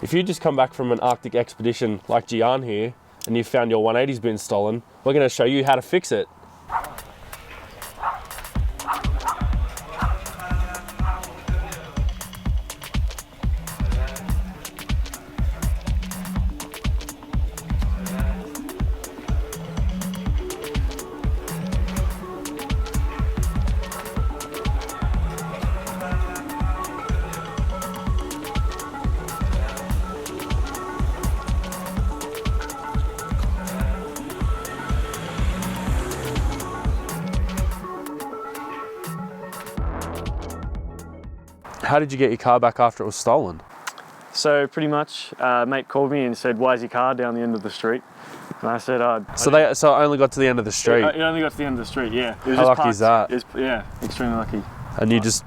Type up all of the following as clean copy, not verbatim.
If you just come back from an Arctic expedition like Gian here, and you found your 180's been stolen, we're going to show you how to fix it. How did you get your car back after it was stolen? So pretty much, mate called me and said, "Why is your car down the end of the street?" And I said, So it only got to the end of the street? It only got to the end of the street, yeah. It was How just lucky is that? Yeah, extremely lucky. And you just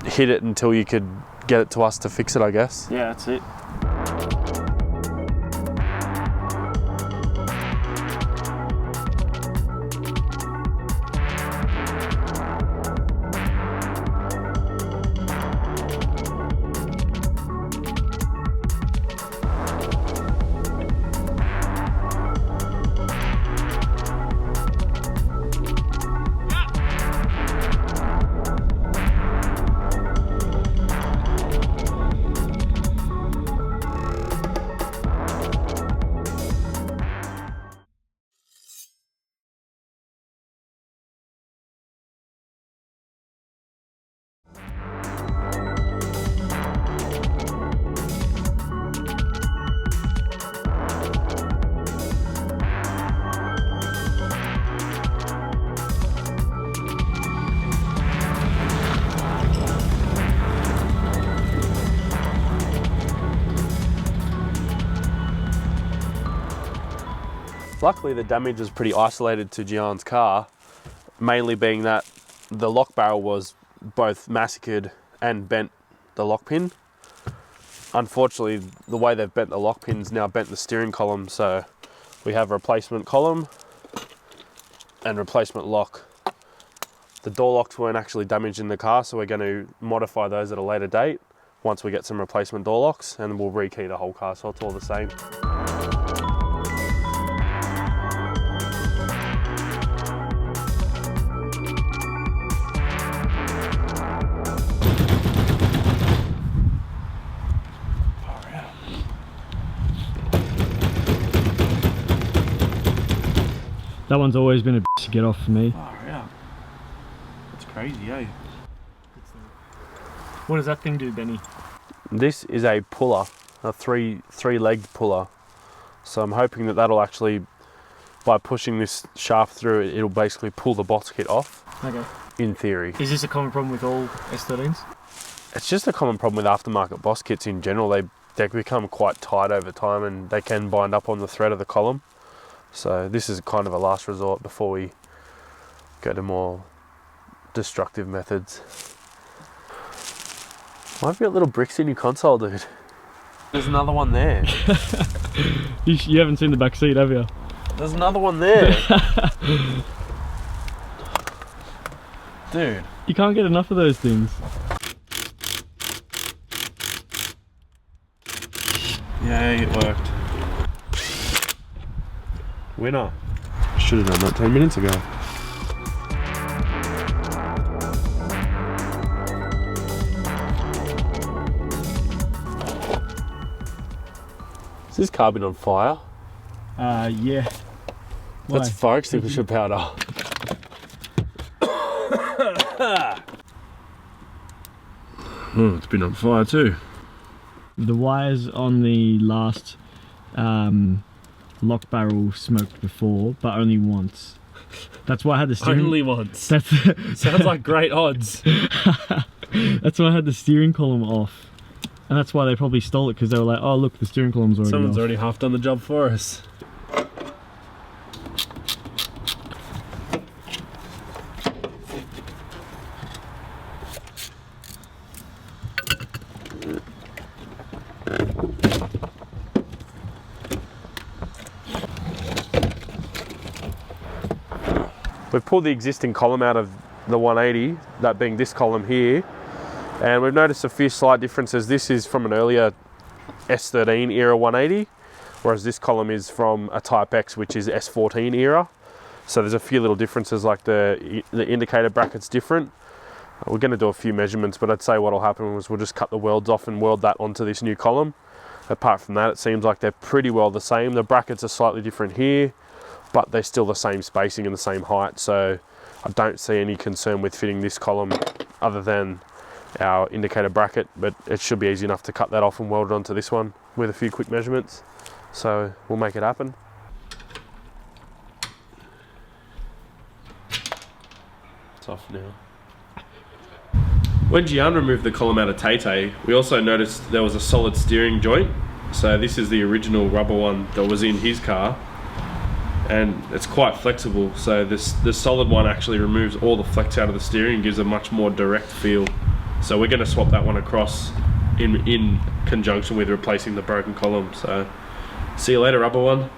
hit it until you could get it to us to fix it, I guess? Yeah, that's it. Luckily, the damage was pretty isolated to Gian's car, mainly being that the lock barrel was both massacred and bent the lock pin. Unfortunately, the way they've bent the lock pin's now bent the steering column, so we have a replacement column and replacement lock. The door locks weren't actually damaged in the car, so we're going to modify those at a later date once we get some replacement door locks, and we'll rekey the whole car so it's all the same. That one's always been a bitch to get off for me. Oh yeah, that's crazy, eh? What does that thing do, Benny? This is a puller, a three-legged puller. So I'm hoping that that'll actually, by pushing this shaft through it, it'll basically pull the box kit off. Okay. In theory. Is this a common problem with all S13s? It's just a common problem with aftermarket boss kits in general. They become quite tight over time and they can bind up on the thread of the column. So this is kind of a last resort before we go to more destructive methods. Why have you got little bricks in your console, dude? There's another one there. You haven't seen the back seat, have you? There's another one there. Dude. You can't get enough of those things. Yay, it worked. Winner. Should have done that 10 minutes ago. Is this car been on fire? Yeah. That's fire extinguisher powder. Oh, it's been on fire too. The wires on the last lock barrel smoked before, but only once. That's why I had the steering... Only once? That's Sounds like great odds. That's why I had the steering column off. And that's why they probably stole it, because they were like, oh look, the steering column's already Someone's off. already half done the job for us. We've pulled the existing column out of the 180, that being this column here, and we've noticed a few slight differences. This is from an earlier S13 era 180, whereas this column is from a Type X, which is S14 era. So there's a few little differences, like the indicator bracket's different. We're going to do a few measurements, but I'd say what'll happen is we'll just cut the welds off and weld that onto this new column. Apart from that, it seems like they're pretty well the same. The brackets are slightly different here, but they're still the same spacing and the same height. So I don't see any concern with fitting this column other than our indicator bracket, but it should be easy enough to cut that off and weld it onto this one with a few quick measurements. So we'll make it happen. It's off now. When Gian removed the column out of Tay, we also noticed there was a solid steering joint. So this is the original rubber one that was in his car, and it's quite flexible. So the solid one actually removes all the flex out of the steering and gives a much more direct feel. So we're going to swap that one across in conjunction with replacing the broken column. So see you later, rubber one.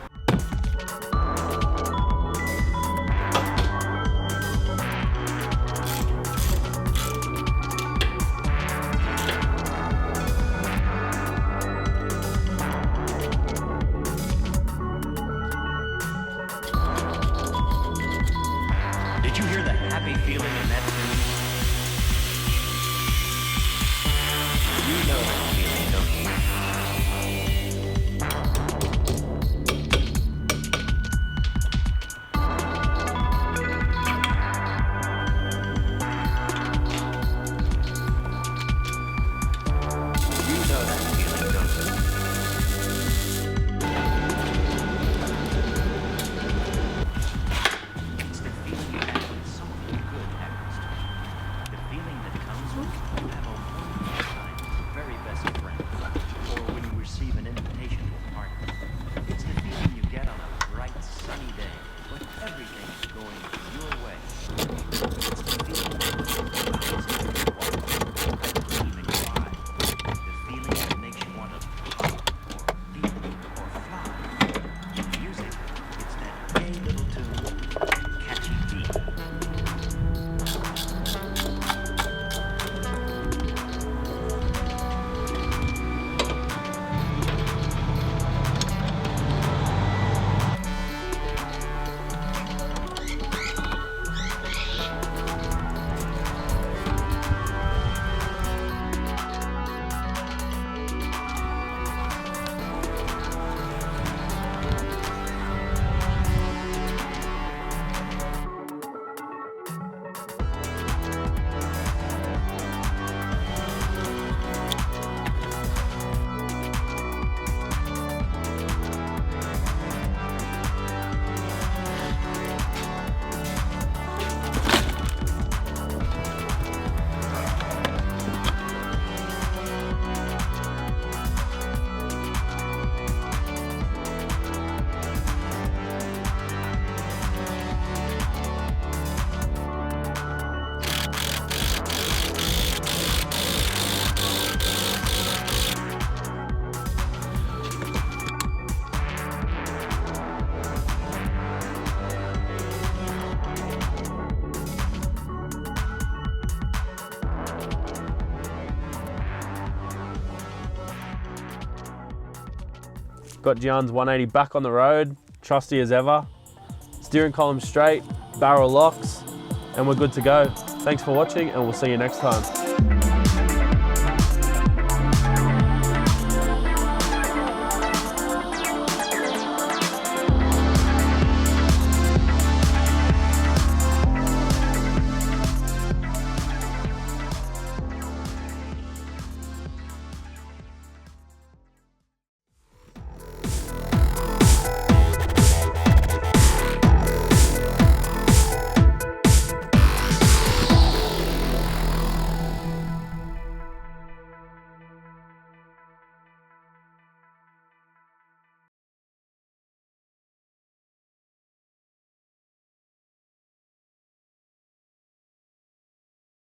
Did you hear the happy feeling in that tune? You know that feeling, don't you? You know that feeling, don't you? It's the feeling you have when something good happens to you. The feeling that comes when you have a wonderful time with your very best friend, or when you receive an invitation to a party. It's the feeling you get on a bright, sunny day when everything is going your way. It's the feeling that makes you even cry. The feeling that makes you want to talk, or feel, or fly. In music, it's that gay little tune, catchy beat. Got Gian's 180 back on the road, trusty as ever. Steering column straight, barrel locks, and we're good to go. Thanks for watching, and we'll see you next time.